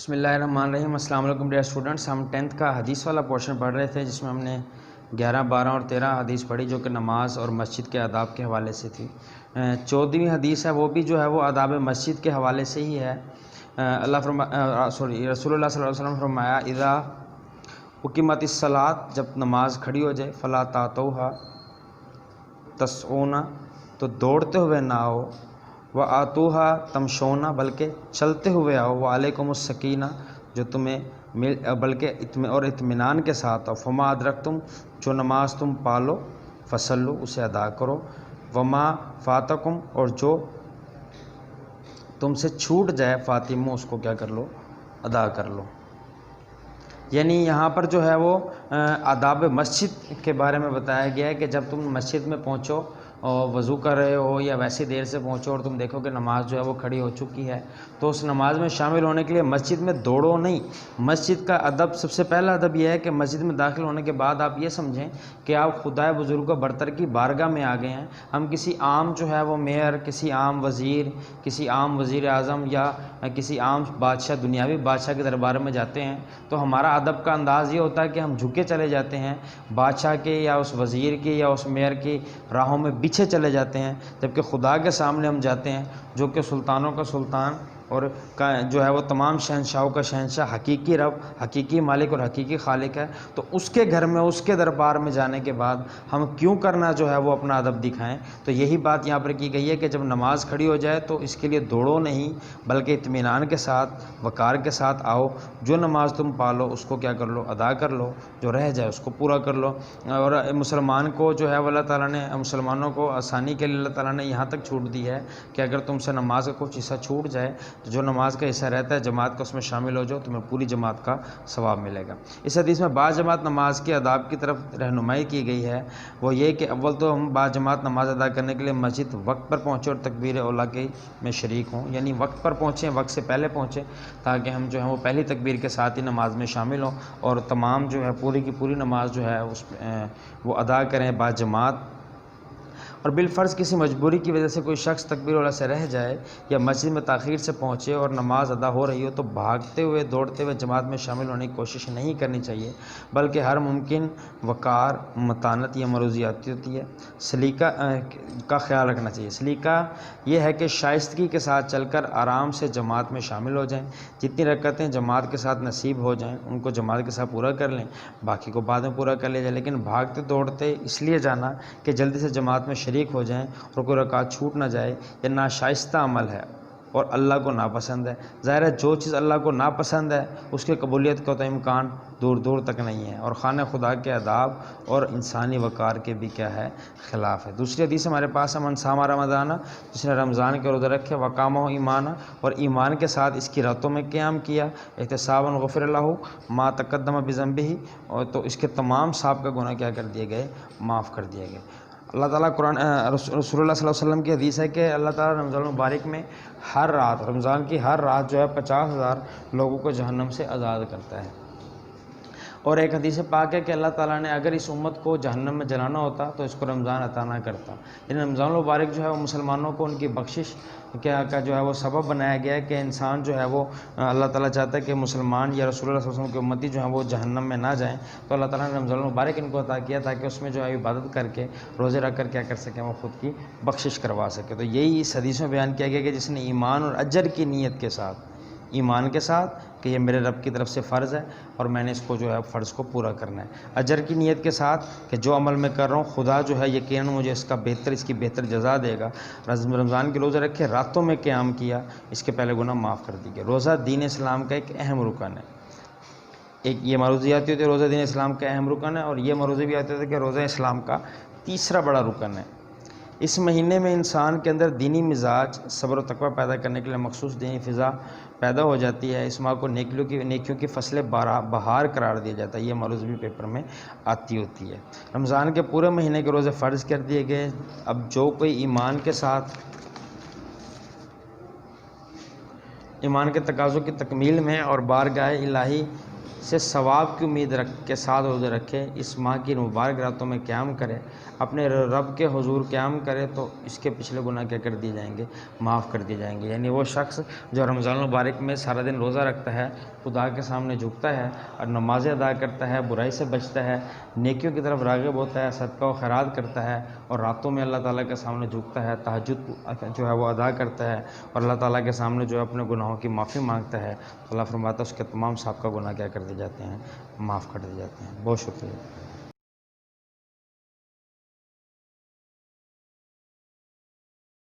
بسم اللہ الرحمن الرحیم۔ السلام علیکم ڈیئر اسٹوڈنٹس، ہم 10th کا حدیث والا پورشن پڑھ رہے تھے جس میں ہم نے 11، 12 اور 13 حدیث پڑھی جو کہ نماز اور مسجد کے آداب کے حوالے سے تھی۔ 14ویں حدیث ہے وہ بھی جو ہے وہ آداب مسجد کے حوالے سے ہی ہے۔ رسول اللہ صلی اللہ علیہ وسلم فرمایا اذا اقیمت الصلاۃ، جب نماز کھڑی ہو جائے، فلا تاتوها تسعون، تو دوڑتے ہوئے نہ آؤ، وآتوها تمشون، بلکہ چلتے ہوئے آؤ، وعلیکم السکینہ، جو تمہیں بلکہ اور اطمینان کے ساتھ آؤ، فما ادرکتم، جو نماز تم پالو، فصلو، اسے ادا کرو، وما فاتکم، اور جو تم سے چھوٹ جائے، فاتمو، اس کو کیا کر لو، ادا کر لو۔ یعنی یہاں پر جو ہے وہ آداب مسجد کے بارے میں بتایا گیا ہے کہ جب تم مسجد میں پہنچو اور وضو کر رہے ہو یا ویسی دیر سے پہنچو اور تم دیکھو کہ نماز جو ہے وہ کھڑی ہو چکی ہے، تو اس نماز میں شامل ہونے کے لیے مسجد میں دوڑو نہیں۔ مسجد کا ادب، سب سے پہلا ادب یہ ہے کہ مسجد میں داخل ہونے کے بعد آپ یہ سمجھیں کہ آپ خدائے بزرگ و برتر کی بارگاہ میں آ گئے ہیں۔ ہم کسی عام جو ہے وہ میئر، کسی عام وزیر، کسی عام وزیر اعظم یا کسی عام بادشاہ، دنیاوی بادشاہ کے دربار میں جاتے ہیں تو ہمارا ادب کا انداز یہ ہوتا ہے کہ ہم جھکے چلے جاتے ہیں، بادشاہ کے یا اس وزیر کی یا اس میئر کی راہوں میں پیچھے چلے جاتے ہیں، جبکہ خدا کے سامنے ہم جاتے ہیں جو کہ سلطانوں کا سلطان اور جو ہے وہ تمام شہنشاہوں کا شہنشاہ، حقیقی رب، حقیقی مالک اور حقیقی خالق ہے۔ تو اس کے گھر میں، اس کے دربار میں جانے کے بعد ہم کیوں کرنا جو ہے وہ اپنا ادب دکھائیں؟ تو یہی بات یہاں پر کی گئی ہے کہ جب نماز کھڑی ہو جائے تو اس کے لیے دوڑو نہیں، بلکہ اطمینان کے ساتھ، وقار کے ساتھ آؤ، جو نماز تم پالو اس کو کیا کر لو، ادا کر لو، جو رہ جائے اس کو پورا کر لو۔ اور مسلمان کو جو ہے وہ اللہ تعالیٰ نے، مسلمانوں کو آسانی کے لیے اللہ تعالیٰ نے یہاں تک چھوٹ دی ہے کہ اگر تم سے نماز کا کچھ حصہ چھوٹ جائے تو جو نماز کا حصہ رہتا ہے جماعت کا، اس میں شامل ہو جاؤ، تمہیں پوری جماعت کا ثواب ملے گا۔ اس حدیث میں با جماعت نماز کے آداب کی طرف رہنمائی کی گئی ہے، وہ یہ کہ اول تو ہم با جماعت نماز ادا کرنے کے لیے مسجد وقت پر پہنچے اور تکبیر اولیٰ کے میں شریک ہوں، یعنی وقت پر پہنچیں، وقت سے پہلے پہنچیں، تاکہ ہم جو ہے وہ پہلی تکبیر کے ساتھ ہی نماز میں شامل ہوں اور تمام جو ہے پوری کی پوری نماز جو ہے اس وہ ادا کریں با جماعت۔ اور بالفرض کسی مجبوری کی وجہ سے کوئی شخص تکبیر اولیٰ سے رہ جائے یا مسجد میں تاخیر سے پہنچے اور نماز ادا ہو رہی ہو تو بھاگتے ہوئے، دوڑتے ہوئے جماعت میں شامل ہونے کی کوشش نہیں کرنی چاہیے، بلکہ ہر ممکن وقار، متانت یا مروزیاتی ہوتی ہے، سلیقہ کا خیال رکھنا چاہیے۔ سلیقہ یہ ہے کہ شائستگی کے ساتھ چل کر آرام سے جماعت میں شامل ہو جائیں، جتنی رکعتیں جماعت کے ساتھ نصیب ہو جائیں ان کو جماعت کے ساتھ پورا کر لیں، باقی کو بعد میں پورا کر لیا جائے، لیکن بھاگتے دوڑتے اس لیے جانا کہ جلدی سے جماعت میں شریک ہو جائیں اور کوئی رکعت چھوٹ نہ جائے، یہ ناشائستہ عمل ہے اور اللہ کو ناپسند ہے۔ ظاہر ہے جو چیز اللہ کو ناپسند ہے اس کی قبولیت کا تو امکان دور دور تک نہیں ہے، اور خانہ خدا کے آداب اور انسانی وقار کے بھی کیا ہے، خلاف ہے۔ دوسری حدیث ہمارے پاس ہے، من صام رمضان، جس نے رمضان کے روزے رکھے، وقامہ ایمان، اور ایمان کے ساتھ اس کی راتوں میں قیام کیا، احتسابا غفر لہ ما تقدم بذنبہ، اور تو اس کے تمام سابقہ گناہ کیا کر دیے گئے، معاف کر دیے گئے۔ اللہ تعالیٰ رسول اللہ صلی اللہ علیہ وسلم کی حدیث ہے کہ اللہ تعالیٰ رمضان المبارک میں ہر رات، رمضان کی ہر رات جو ہے 50,000 لوگوں کو جہنم سے آزاد کرتا ہے۔ اور ایک حدیث پاک ہے کہ اللہ تعالیٰ نے اگر اس امت کو جہنم میں جلانا ہوتا تو اس کو رمضان عطا نہ کرتا۔ یعنی رمضان المبارک جو ہے وہ مسلمانوں کو ان کی بخشش کا جو ہے وہ سبب بنایا گیا ہے کہ انسان جو ہے وہ، اللہ تعالیٰ چاہتا ہے کہ مسلمان یا رسول اللہ صلی اللہ علیہ وسلم کی امتی جو ہیں وہ جہنم میں نہ جائیں، تو اللہ تعالیٰ نے رمضان المبارک ان کو عطا کیا تاکہ اس میں جو ہے عبادت کر کے، روزے رکھ کر کیا کر سکیں، وہ خود کی بخشش کروا سکے۔ تو یہی اس حدیث میں بیان کیا گیا کہ جس نے ایمان اور اجر کی نیت کے ساتھ، ایمان کے ساتھ کہ یہ میرے رب کی طرف سے فرض ہے اور میں نے اس کو جو ہے فرض کو پورا کرنا ہے، اجر کی نیت کے ساتھ کہ جو عمل میں کر رہا ہوں خدا جو ہے یقیناً مجھے اس کی بہتر جزا دے گا۔ رمضان کے روزے رکھے، راتوں میں قیام کیا، اس کے پہلے گناہ معاف کر دیے گئے۔ روزہ دین اسلام کا ایک اہم رکن ہے۔ ایک یہ معروضیات ہوتی ہے، روزہ دین اسلام کا اہم رکن ہے، اور یہ معروضی بھی آتے تھے کہ روزہ اسلام کا تیسرا بڑا رکن ہے۔ اس مہینے میں انسان کے اندر دینی مزاج، صبر و تقوی پیدا کرنے کے لیے مخصوص دینی فضا پیدا ہو جاتی ہے۔ اس ماہ کو نیکیوں کی فصل بہار قرار دیا جاتا ہے، یہ معروض بھی پیپر میں آتی ہوتی ہے۔ رمضان کے پورے مہینے کے روزے فرض کر دیے گئے۔ اب جو کوئی ایمان کے ساتھ، ایمان کے تقاضوں کی تکمیل میں اور بارگاہ الہی سے ثواب کی امید رکھ کے ساتھ روزے رکھے، اس ماہ کی مبارک راتوں میں قیام کرے، اپنے رب کے حضور قیام کرے تو اس کے پچھلے گناہ کیا کر دیے جائیں گے، معاف کر دیے جائیں گے۔ یعنی وہ شخص جو رمضان المبارک میں سارا دن روزہ رکھتا ہے، خدا کے سامنے جھکتا ہے اور نمازیں ادا کرتا ہے، برائی سے بچتا ہے، نیکیوں کی طرف راغب ہوتا ہے، صدقہ و خیرات کرتا ہے اور راتوں میں اللہ تعالیٰ کے سامنے جھکتا ہے، تہجد جو ہے وہ ادا کرتا ہے اور اللہ تعالیٰ کے سامنے جو ہے اپنے گناہوں کی معافی مانگتا ہے، تو اللہ فرماتا ہے اس کے تمام سابقہ گناہ کیا کر دیے جاتے ہیں، معاف کر دیے جاتے ہیں۔ بہت شکریہ۔